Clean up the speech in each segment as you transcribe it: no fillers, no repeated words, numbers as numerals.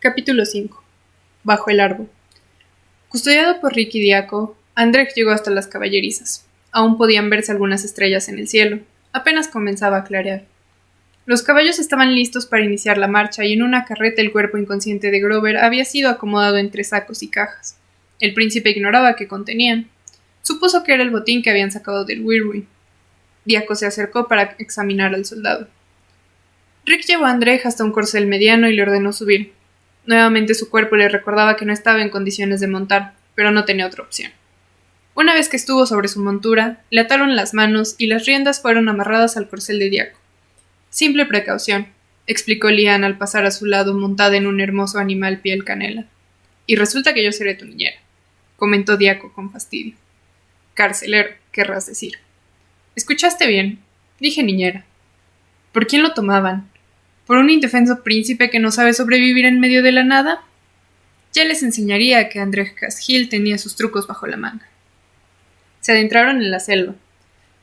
Capítulo 5. Bajo el árbol. Custodiado por Rick y Diaco, Andrej llegó hasta las caballerizas. Aún podían verse algunas estrellas en el cielo. Apenas comenzaba a clarear. Los caballos estaban listos para iniciar la marcha y en una carreta el cuerpo inconsciente de Grover había sido acomodado entre sacos y cajas. El príncipe ignoraba qué contenían. Supuso que era el botín que habían sacado del Whirlwind. Diaco se acercó para examinar al soldado. Rick llevó a Andrej hasta un corcel mediano y le ordenó subir. Nuevamente su cuerpo le recordaba que no estaba en condiciones de montar, pero no tenía otra opción. Una vez que estuvo sobre su montura, le ataron las manos y las riendas fueron amarradas al corcel de Diaco. Simple precaución, explicó Lian al pasar a su lado montada en un hermoso animal piel canela. Y resulta que yo seré tu niñera, comentó Diaco con fastidio. Carcelero, querrás decir. Escuchaste bien, dije niñera. ¿Por quién lo tomaban? ¿Por un indefenso príncipe que no sabe sobrevivir en medio de la nada? Ya les enseñaría que Andrej Casgil tenía sus trucos bajo la manga. Se adentraron en la selva,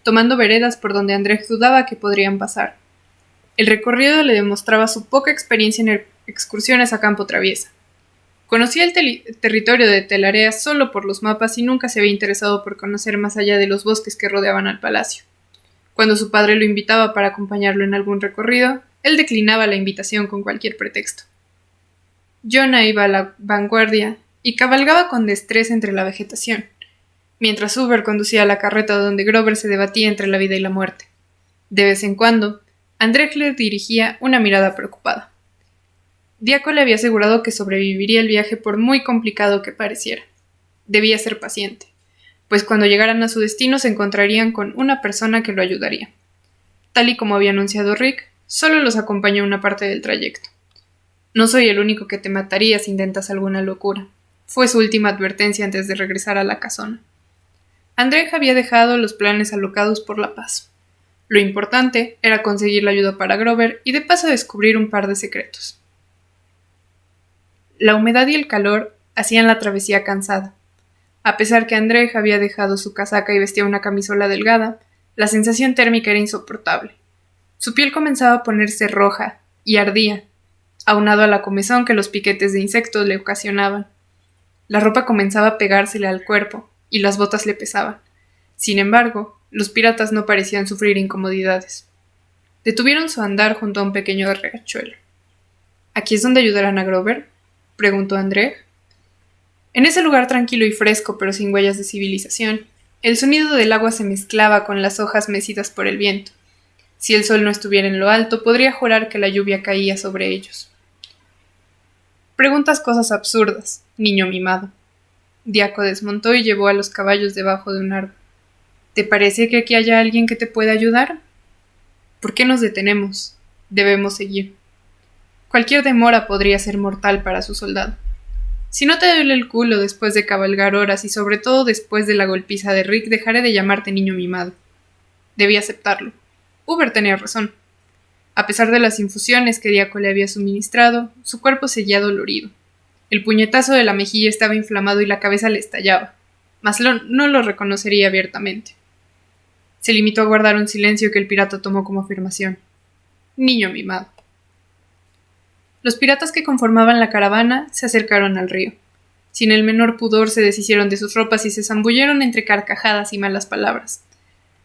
tomando veredas por donde Andrej dudaba que podrían pasar. El recorrido le demostraba su poca experiencia en excursiones a campo traviesa. Conocía el territorio de Telarea solo por los mapas y nunca se había interesado por conocer más allá de los bosques que rodeaban al palacio. Cuando su padre lo invitaba para acompañarlo en algún recorrido, él declinaba la invitación con cualquier pretexto. Jonah iba a la vanguardia y cabalgaba con destreza entre la vegetación, mientras Uber conducía la carreta donde Grover se debatía entre la vida y la muerte. De vez en cuando, Andrej le dirigía una mirada preocupada. Diaco le había asegurado que sobreviviría el viaje por muy complicado que pareciera. Debía ser paciente, pues cuando llegaran a su destino se encontrarían con una persona que lo ayudaría. Tal y como había anunciado Rick, solo los acompañó una parte del trayecto. No soy el único que te mataría si intentas alguna locura, fue su última advertencia antes de regresar a la casona. Andrej había dejado los planes alocados por la paz. Lo importante era conseguir la ayuda para Grover y de paso descubrir un par de secretos. La humedad y el calor hacían la travesía cansada. A pesar que Andrej había dejado su casaca y vestía una camisola delgada, la sensación térmica era insoportable. Su piel comenzaba a ponerse roja y ardía, aunado a la comezón que los piquetes de insectos le ocasionaban. La ropa comenzaba a pegársele al cuerpo y las botas le pesaban. Sin embargo, los piratas no parecían sufrir incomodidades. Detuvieron su andar junto a un pequeño riachuelo. ¿Aquí es donde ayudarán a Grover?, preguntó Andrej. En ese lugar tranquilo y fresco, pero sin huellas de civilización, el sonido del agua se mezclaba con las hojas mecidas por el viento. Si el sol no estuviera en lo alto, podría jurar que la lluvia caía sobre ellos. Preguntas cosas absurdas, niño mimado. Diaco desmontó y llevó a los caballos debajo de un árbol. ¿Te parece que aquí haya alguien que te pueda ayudar? ¿Por qué nos detenemos? Debemos seguir. Cualquier demora podría ser mortal para su soldado. Si no te duele el culo después de cabalgar horas y sobre todo después de la golpiza de Rick, dejaré de llamarte niño mimado. Debí aceptarlo. Uber tenía razón. A pesar de las infusiones que Diaco le había suministrado, su cuerpo seguía dolorido. El puñetazo de la mejilla estaba inflamado y la cabeza le estallaba, mas no lo reconocería abiertamente. Se limitó a guardar un silencio que el pirata tomó como afirmación. Niño mimado. Los piratas que conformaban la caravana se acercaron al río. Sin el menor pudor se deshicieron de sus ropas y se zambulleron entre carcajadas y malas palabras.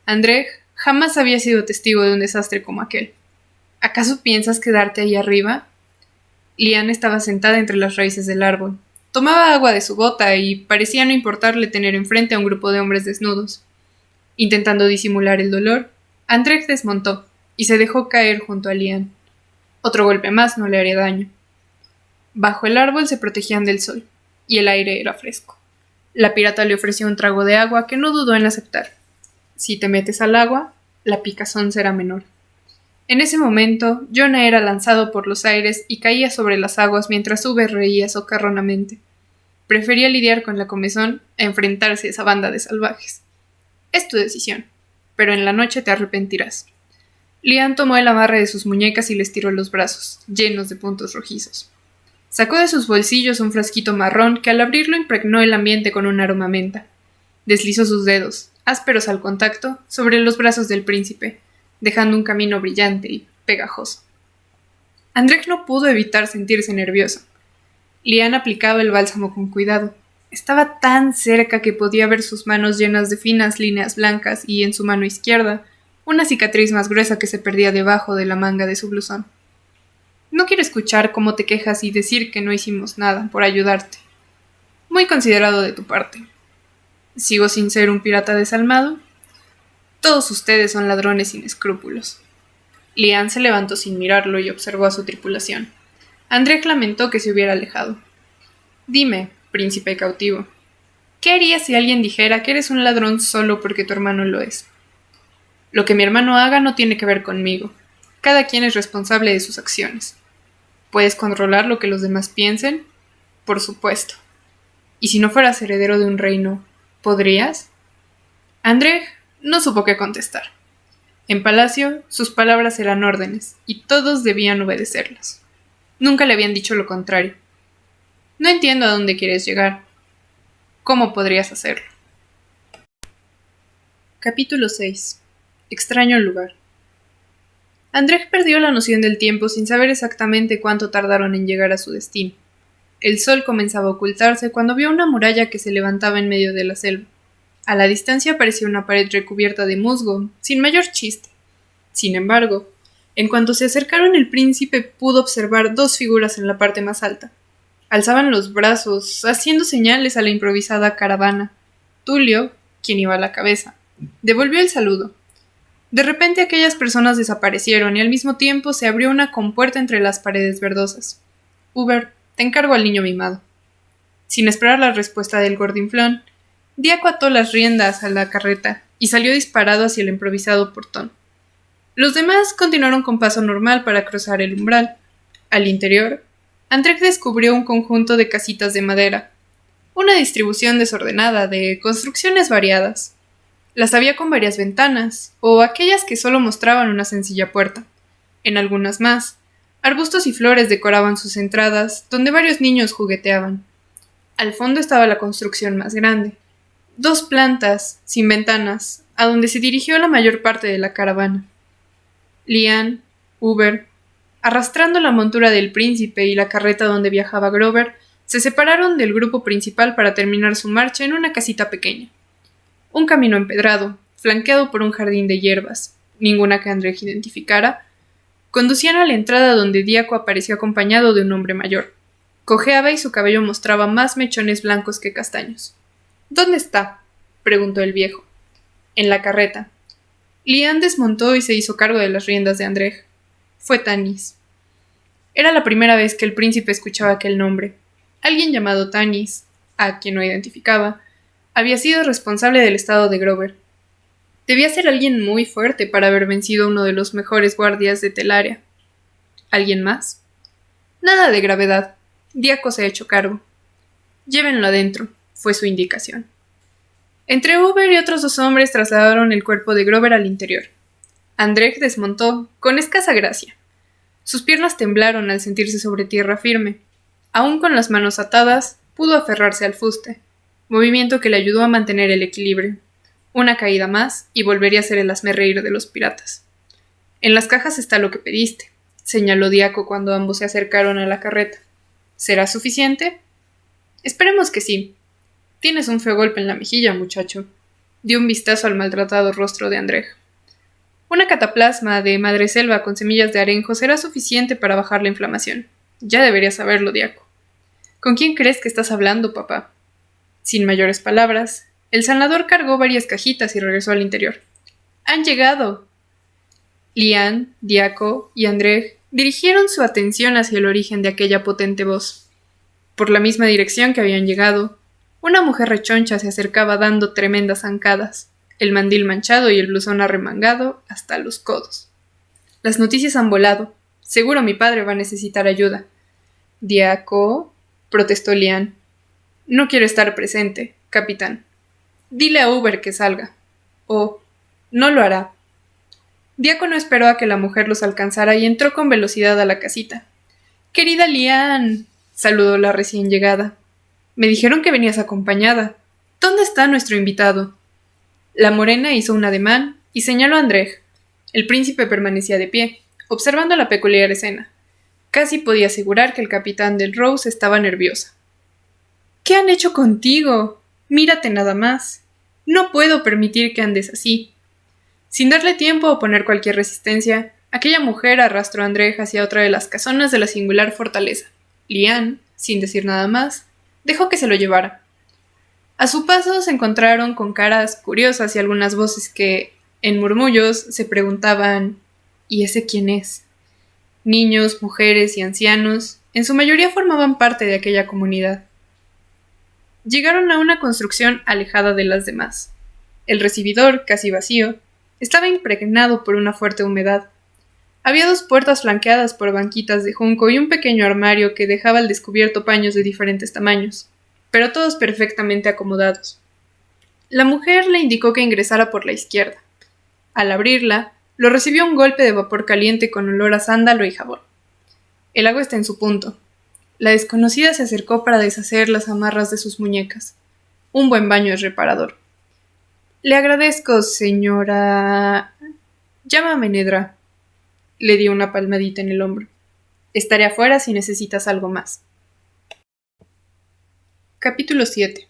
Andrej jamás había sido testigo de un desastre como aquel. ¿Acaso piensas quedarte ahí arriba? Lian estaba sentada entre las raíces del árbol. Tomaba agua de su bota y parecía no importarle tener enfrente a un grupo de hombres desnudos. Intentando disimular el dolor, Andrej desmontó y se dejó caer junto a Lian. Otro golpe más no le haría daño. Bajo el árbol se protegían del sol, y el aire era fresco. La pirata le ofreció un trago de agua que no dudó en aceptar. Si te metes al agua, la picazón será menor. En ese momento, Jonah era lanzado por los aires y caía sobre las aguas mientras Uber reía socarronamente. Prefería lidiar con la comezón a enfrentarse a esa banda de salvajes. Es tu decisión, pero en la noche te arrepentirás. Lian tomó el amarre de sus muñecas y les tiró los brazos, llenos de puntos rojizos. Sacó de sus bolsillos un frasquito marrón que al abrirlo impregnó el ambiente con un aroma a menta. Deslizó sus dedos, ásperos al contacto, sobre los brazos del príncipe, dejando un camino brillante y pegajoso. Andrej no pudo evitar sentirse nervioso. Lian aplicaba el bálsamo con cuidado. Estaba tan cerca que podía ver sus manos llenas de finas líneas blancas y, en su mano izquierda, una cicatriz más gruesa que se perdía debajo de la manga de su blusón. No quiero escuchar cómo te quejas y decir que no hicimos nada por ayudarte. Muy considerado de tu parte. ¿Sigo sin ser un pirata desalmado? Todos ustedes son ladrones sin escrúpulos. Lian se levantó sin mirarlo y observó a su tripulación. Andrej lamentó que se hubiera alejado. Dime, príncipe cautivo, ¿qué harías si alguien dijera que eres un ladrón solo porque tu hermano lo es? Lo que mi hermano haga no tiene que ver conmigo. Cada quien es responsable de sus acciones. ¿Puedes controlar lo que los demás piensen? Por supuesto. ¿Y si no fueras heredero de un reino, podrías? Andrej no supo qué contestar. En palacio, sus palabras eran órdenes, y todos debían obedecerlas. Nunca le habían dicho lo contrario. No entiendo a dónde quieres llegar. ¿Cómo podrías hacerlo? Capítulo 6. Extraño lugar. Andrej perdió la noción del tiempo sin saber exactamente cuánto tardaron en llegar a su destino. El sol comenzaba a ocultarse cuando vio una muralla que se levantaba en medio de la selva. A la distancia parecía una pared recubierta de musgo, sin mayor chiste. Sin embargo, en cuanto se acercaron, el príncipe pudo observar dos figuras en la parte más alta. Alzaban los brazos, haciendo señales a la improvisada caravana. Tulio, quien iba a la cabeza, devolvió el saludo. De repente aquellas personas desaparecieron y al mismo tiempo se abrió una compuerta entre las paredes verdosas. Uber, te encargo al niño mimado. Sin esperar la respuesta del gordinflón, Diaco ató las riendas a la carreta y salió disparado hacia el improvisado portón. Los demás continuaron con paso normal para cruzar el umbral. Al interior, Andrej descubrió un conjunto de casitas de madera, una distribución desordenada de construcciones variadas. Las había con varias ventanas, o aquellas que solo mostraban una sencilla puerta. En algunas más, arbustos y flores decoraban sus entradas, donde varios niños jugueteaban. Al fondo estaba la construcción más grande, 2 plantas, sin ventanas, a donde se dirigió la mayor parte de la caravana. Lian, Uber, arrastrando la montura del príncipe y la carreta donde viajaba Grover, se separaron del grupo principal para terminar su marcha en una casita pequeña. Un camino empedrado, flanqueado por un jardín de hierbas, ninguna que Andrej identificara, conducían a la entrada donde Diaco apareció acompañado de un hombre mayor. Cojeaba y su cabello mostraba más mechones blancos que castaños. ¿Dónde está?, preguntó el viejo. En la carreta. Lian desmontó y se hizo cargo de las riendas de Andrej. Fue Tanis. Era la primera vez que el príncipe escuchaba aquel nombre. Alguien llamado Tanis, a quien no identificaba, había sido responsable del estado de Grover. Debía ser alguien muy fuerte para haber vencido a uno de los mejores guardias de Telaria. ¿Alguien más? Nada de gravedad. Diaco se ha hecho cargo. Llévenlo adentro, fue su indicación. Entre Uber y otros 2 hombres trasladaron el cuerpo de Grover al interior. Andrej desmontó, con escasa gracia. Sus piernas temblaron al sentirse sobre tierra firme. Aún con las manos atadas, pudo aferrarse al fuste, movimiento que le ayudó a mantener el equilibrio. Una caída más y volvería a ser el hazmerreír de los piratas. En las cajas está lo que pediste, señaló Diaco cuando ambos se acercaron a la carreta. ¿Será suficiente? Esperemos que sí. Tienes un feo golpe en la mejilla, muchacho. Dio un vistazo al maltratado rostro de Andrej. Una cataplasma de madreselva con semillas de arenjo será suficiente para bajar la inflamación. Ya deberías saberlo, Diaco. ¿Con quién crees que estás hablando, papá? Sin mayores palabras, el sanador cargó varias cajitas y regresó al interior. ¡Han llegado! Lian, Diaco y Andrej dirigieron su atención hacia el origen de aquella potente voz. Por la misma dirección que habían llegado, una mujer rechoncha se acercaba dando tremendas zancadas, el mandil manchado y el blusón arremangado hasta los codos. Las noticias han volado. Seguro mi padre va a necesitar ayuda. Diaco, protestó Lian. No quiero estar presente, capitán. Dile a Uber que salga. Oh, no lo hará. Diaco no esperó a que la mujer los alcanzara y entró con velocidad a la casita. Querida Lian, saludó la recién llegada. Me dijeron que venías acompañada. ¿Dónde está nuestro invitado? La morena hizo un ademán y señaló a Andrej. El príncipe permanecía de pie, observando la peculiar escena. Casi podía asegurar que el capitán del Rose estaba nerviosa. ¿Qué han hecho contigo? Mírate nada más. No puedo permitir que andes así. Sin darle tiempo a oponer cualquier resistencia, aquella mujer arrastró a Andrej hacia otra de las casonas de la singular fortaleza. Lian, sin decir nada más, dejó que se lo llevara. A su paso se encontraron con caras curiosas y algunas voces que, en murmullos, se preguntaban ¿y ese quién es? Niños, mujeres y ancianos, en su mayoría formaban parte de aquella comunidad. Llegaron a una construcción alejada de las demás. El recibidor, casi vacío, estaba impregnado por una fuerte humedad. Había 2 puertas flanqueadas por banquitas de junco y un pequeño armario que dejaba al descubierto paños de diferentes tamaños, pero todos perfectamente acomodados. La mujer le indicó que ingresara por la izquierda. Al abrirla, lo recibió un golpe de vapor caliente con olor a sándalo y jabón. El agua está en su punto. La desconocida se acercó para deshacer las amarras de sus muñecas. Un buen baño es reparador. Le agradezco, señora... Llámame Nedra. Le dio una palmadita en el hombro. Estaré afuera si necesitas algo más. Capítulo 7.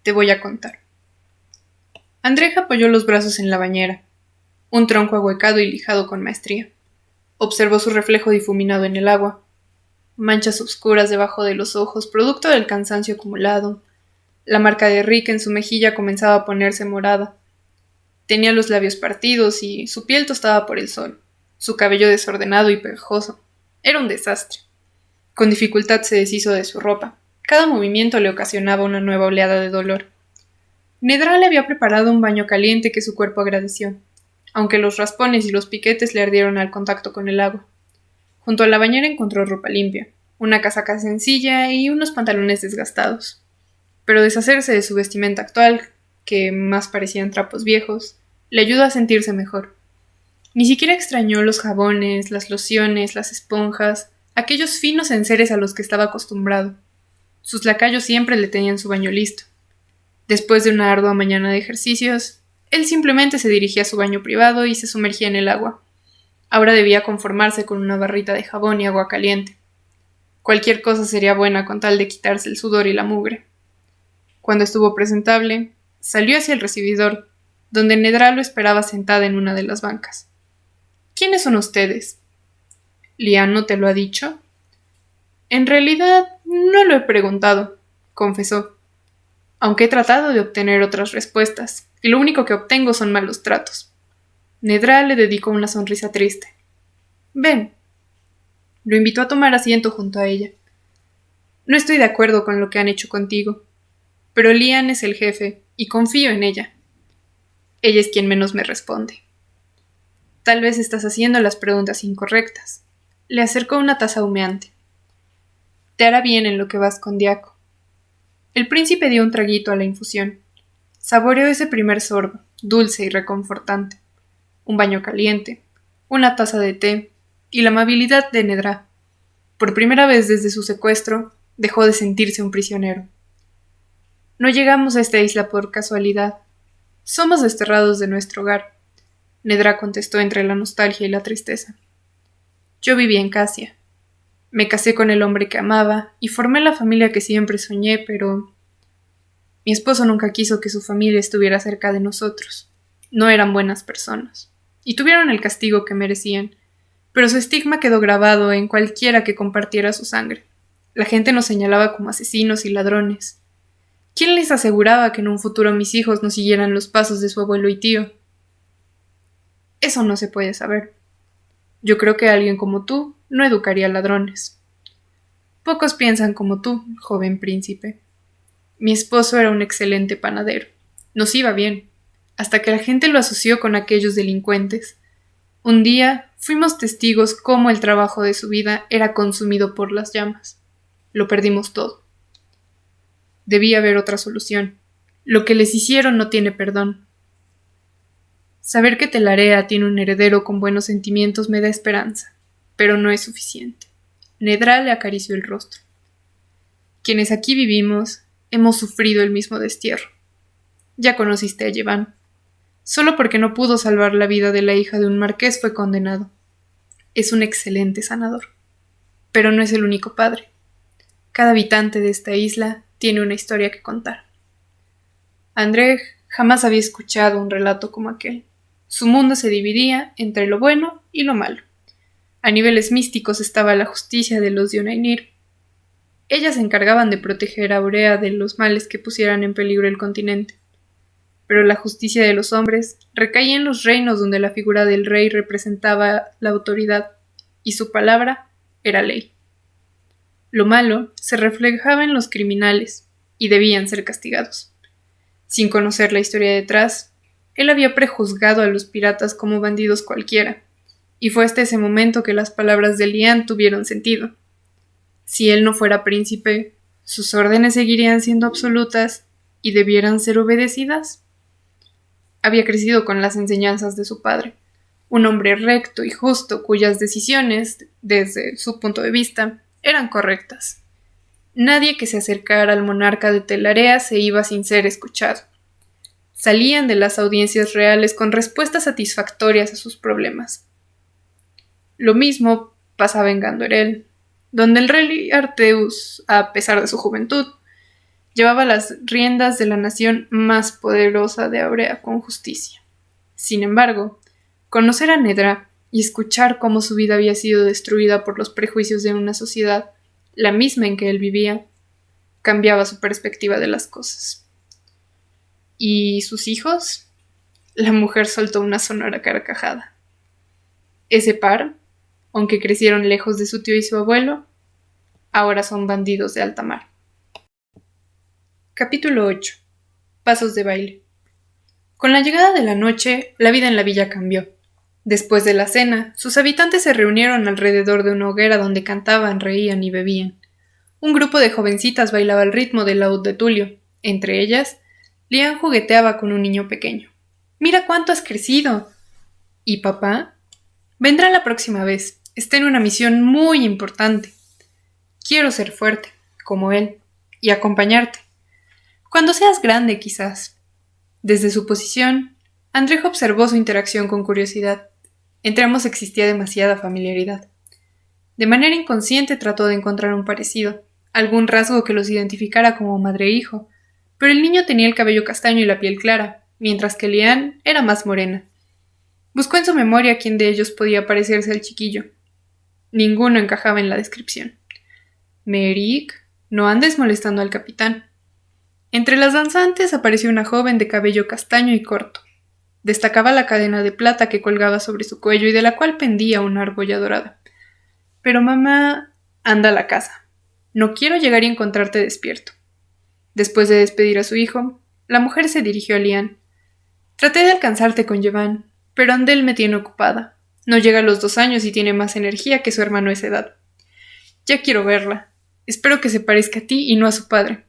Te voy a contar. Andrej apoyó los brazos en la bañera. Un tronco ahuecado y lijado con maestría. Observó su reflejo difuminado en el agua. Manchas oscuras debajo de los ojos, producto del cansancio acumulado. La marca de Rick en su mejilla comenzaba a ponerse morada. Tenía los labios partidos y su piel tostada por el sol. Su cabello desordenado y pegajoso. Era un desastre. Con dificultad se deshizo de su ropa. Cada movimiento le ocasionaba una nueva oleada de dolor. Nedra le había preparado un baño caliente que su cuerpo agradeció, aunque los raspones y los piquetes le ardieron al contacto con el agua. Junto a la bañera encontró ropa limpia, una casaca sencilla y unos pantalones desgastados. Pero deshacerse de su vestimenta actual, que más parecían trapos viejos, le ayudó a sentirse mejor. Ni siquiera extrañó los jabones, las lociones, las esponjas, aquellos finos enseres a los que estaba acostumbrado. Sus lacayos siempre le tenían su baño listo. Después de una ardua mañana de ejercicios, él simplemente se dirigía a su baño privado y se sumergía en el agua. Ahora debía conformarse con una barrita de jabón y agua caliente. Cualquier cosa sería buena con tal de quitarse el sudor y la mugre. Cuando estuvo presentable, salió hacia el recibidor, donde Nedra lo esperaba sentada en una de las bancas. ¿Quiénes son ustedes? ¿Lian no te lo ha dicho? En realidad, no lo he preguntado, confesó, aunque he tratado de obtener otras respuestas, y lo único que obtengo son malos tratos. Nedra le dedicó una sonrisa triste. Ven. Lo invitó a tomar asiento junto a ella. No estoy de acuerdo con lo que han hecho contigo, pero Lian es el jefe, y confío en ella. Ella es quien menos me responde. Tal vez estás haciendo las preguntas incorrectas. Le acercó una taza humeante. Te hará bien en lo que vas con Diaco. El príncipe dio un traguito a la infusión. Saboreó ese primer sorbo, dulce y reconfortante. Un baño caliente, una taza de té y la amabilidad de Nedra. Por primera vez desde su secuestro, dejó de sentirse un prisionero. No llegamos a esta isla por casualidad. Somos desterrados de nuestro hogar, Nedra contestó entre la nostalgia y la tristeza. Yo viví en Casia. Me casé con el hombre que amaba y formé la familia que siempre soñé, pero mi esposo nunca quiso que su familia estuviera cerca de nosotros. No eran buenas personas, y tuvieron el castigo que merecían, pero su estigma quedó grabado en cualquiera que compartiera su sangre. La gente nos señalaba como asesinos y ladrones. ¿Quién les aseguraba que en un futuro mis hijos no siguieran los pasos de su abuelo y tío? Eso no se puede saber. Yo creo que alguien como tú no educaría ladrones. Pocos piensan como tú, joven príncipe. Mi esposo era un excelente panadero. Nos iba bien, hasta que la gente lo asoció con aquellos delincuentes. Un día fuimos testigos cómo el trabajo de su vida era consumido por las llamas. Lo perdimos todo. Debía haber otra solución. Lo que les hicieron no tiene perdón. Saber que Telarea tiene un heredero con buenos sentimientos me da esperanza, pero no es suficiente. Nedra le acarició el rostro. Quienes aquí vivimos hemos sufrido el mismo destierro. Ya conociste a Yevan. Solo porque no pudo salvar la vida de la hija de un marqués fue condenado. Es un excelente sanador. pero no es el único padre. Cada habitante de esta isla tiene una historia que contar. Andrej jamás había escuchado un relato como aquel. Su mundo se dividía entre lo bueno y lo malo. A niveles místicos estaba la justicia de los Dionainir. Ellas se encargaban de proteger a Aurea de los males que pusieran en peligro el continente. Pero la justicia de los hombres recaía en los reinos donde la figura del rey representaba la autoridad, y su palabra era ley. Lo malo se reflejaba en los criminales, y debían ser castigados. Sin conocer la historia detrás, él había prejuzgado a los piratas como bandidos cualquiera, y fue hasta ese momento que las palabras de Lian tuvieron sentido. Si él no fuera príncipe, sus órdenes seguirían siendo absolutas y debieran ser obedecidas. Había crecido con las enseñanzas de su padre, un hombre recto y justo cuyas decisiones, desde su punto de vista, eran correctas. Nadie que se acercara al monarca de Telarea se iba sin ser escuchado. Salían de las audiencias reales con respuestas satisfactorias a sus problemas. Lo mismo pasaba en Gandorel, donde el rey Arteus, a pesar de su juventud, llevaba las riendas de la nación más poderosa de Aurea con justicia. Sin embargo, conocer a Nedra y escuchar cómo su vida había sido destruida por los prejuicios de una sociedad, la misma en que él vivía, cambiaba su perspectiva de las cosas. ¿Y sus hijos? La mujer soltó una sonora carcajada. Ese par, aunque crecieron lejos de su tío y su abuelo, ahora son bandidos de alta mar. Capítulo 8. Pasos de baile. Con la llegada de la noche, la vida en la villa cambió. Después de la cena, sus habitantes se reunieron alrededor de una hoguera donde cantaban, reían y bebían. Un grupo de jovencitas bailaba al ritmo del laúd de Tulio. Entre ellas, Lian jugueteaba con un niño pequeño. «¡Mira cuánto has crecido!» «¿Y papá?» «Vendrá la próxima vez. Está en una misión muy importante. Quiero ser fuerte, como él, y acompañarte. Cuando seas grande, quizás». Desde su posición, Andrej observó su interacción con curiosidad. Entre ambos existía demasiada familiaridad. De manera inconsciente trató de encontrar un parecido, algún rasgo que los identificara como madre e hijo, pero el niño tenía el cabello castaño y la piel clara, mientras que Lian era más morena. Buscó en su memoria quién de ellos podía parecerse al chiquillo. Ninguno encajaba en la descripción. «Merik, no andes molestando al capitán». Entre las danzantes apareció una joven de cabello castaño y corto. Destacaba la cadena de plata que colgaba sobre su cuello y de la cual pendía una argolla dorada. «Pero mamá, anda a la casa. No quiero llegar y encontrarte despierto». Después de despedir a su hijo, la mujer se dirigió a Lian. «Traté de alcanzarte con Yevan, pero Andel me tiene ocupada. No llega a los 2 años y tiene más energía que su hermano a esa edad. Ya quiero verla. Espero que se parezca a ti y no a su padre.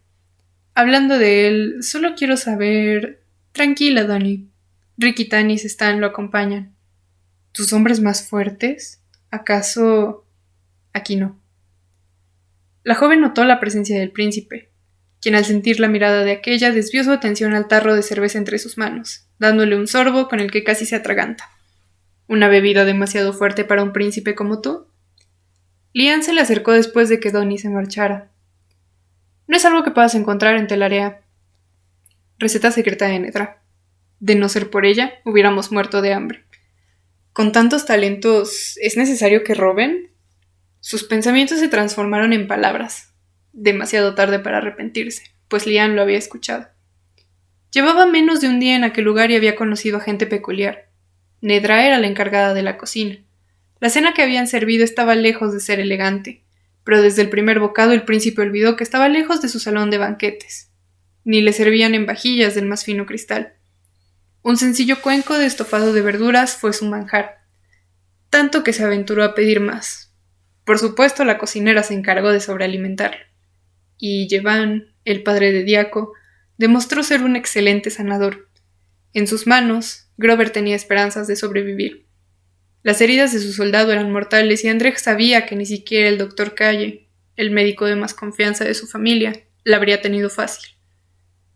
Hablando de él, solo quiero saber...» «Tranquila, Dani. Rick y Tanis lo acompañan». «¿Tus hombres más fuertes? ¿Acaso...?» «Aquí no». La joven notó la presencia del príncipe, quien al sentir la mirada de aquella desvió su atención al tarro de cerveza entre sus manos, dándole un sorbo con el que casi se atraganta. «¿Una bebida demasiado fuerte para un príncipe como tú?» Lian se le acercó después de que Donnie se marchara. «No es algo que puedas encontrar en Telarea. Receta secreta de Nedra. De no ser por ella, hubiéramos muerto de hambre. ¿Con tantos talentos es necesario que roben?» Sus pensamientos se transformaron en palabras. Demasiado tarde para arrepentirse, pues Lian lo había escuchado. Llevaba menos de un día en aquel lugar y había conocido a gente peculiar. Nedra era la encargada de la cocina. La cena que habían servido estaba lejos de ser elegante, pero desde el primer bocado el príncipe olvidó que estaba lejos de su salón de banquetes. Ni le servían en vajillas del más fino cristal. Un sencillo cuenco de estofado de verduras fue su manjar, tanto que se aventuró a pedir más. Por supuesto, la cocinera se encargó de sobrealimentarlo. Y Yevan, el padre de Diaco, demostró ser un excelente sanador. En sus manos, Grover tenía esperanzas de sobrevivir. Las heridas de su soldado eran mortales y Andrej sabía que ni siquiera el doctor Calle, el médico de más confianza de su familia, la habría tenido fácil.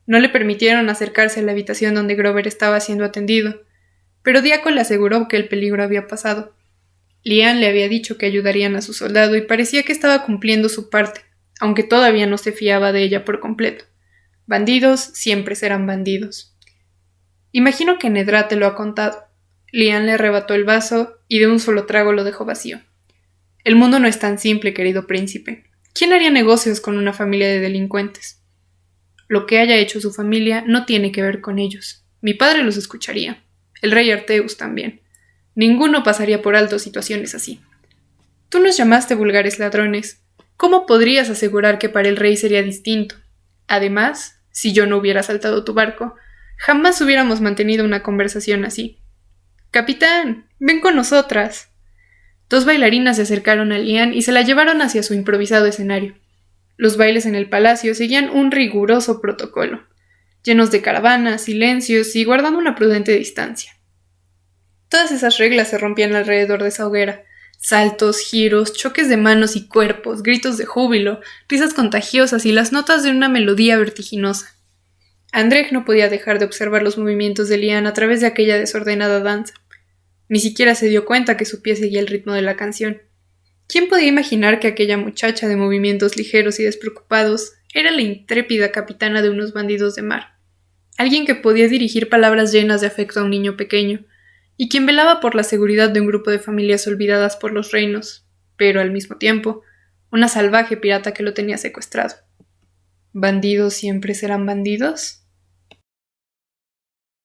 No le permitieron acercarse a la habitación donde Grover estaba siendo atendido, pero Diaco le aseguró que el peligro había pasado. Lian le había dicho que ayudarían a su soldado y parecía que estaba cumpliendo su parte, aunque todavía no se fiaba de ella por completo. Bandidos siempre serán bandidos. Imagino que Nedra te lo ha contado. Lian le arrebató el vaso y de un solo trago lo dejó vacío. El mundo no es tan simple, querido príncipe. ¿Quién haría negocios con una familia de delincuentes? Lo que haya hecho su familia no tiene que ver con ellos. Mi padre los escucharía. El rey Arteus también. Ninguno pasaría por alto situaciones así. Tú nos llamaste vulgares ladrones. ¿Cómo podrías asegurar que para el rey sería distinto? Además, si yo no hubiera saltado tu barco, jamás hubiéramos mantenido una conversación así. Capitán, ven con nosotras. Dos bailarinas se acercaron a Lian y se la llevaron hacia su improvisado escenario. Los bailes en el palacio seguían un riguroso protocolo, llenos de caravanas, silencios y guardando una prudente distancia. Todas esas reglas se rompían alrededor de esa hoguera. Saltos, giros, choques de manos y cuerpos, gritos de júbilo, risas contagiosas y las notas de una melodía vertiginosa. Andrej no podía dejar de observar los movimientos de Lian a través de aquella desordenada danza. Ni siquiera se dio cuenta que su pie seguía el ritmo de la canción. ¿Quién podía imaginar que aquella muchacha de movimientos ligeros y despreocupados era la intrépida capitana de unos bandidos de mar? Alguien que podía dirigir palabras llenas de afecto a un niño pequeño, y quien velaba por la seguridad de un grupo de familias olvidadas por los reinos, pero al mismo tiempo, una salvaje pirata que lo tenía secuestrado. ¿Bandidos siempre serán bandidos?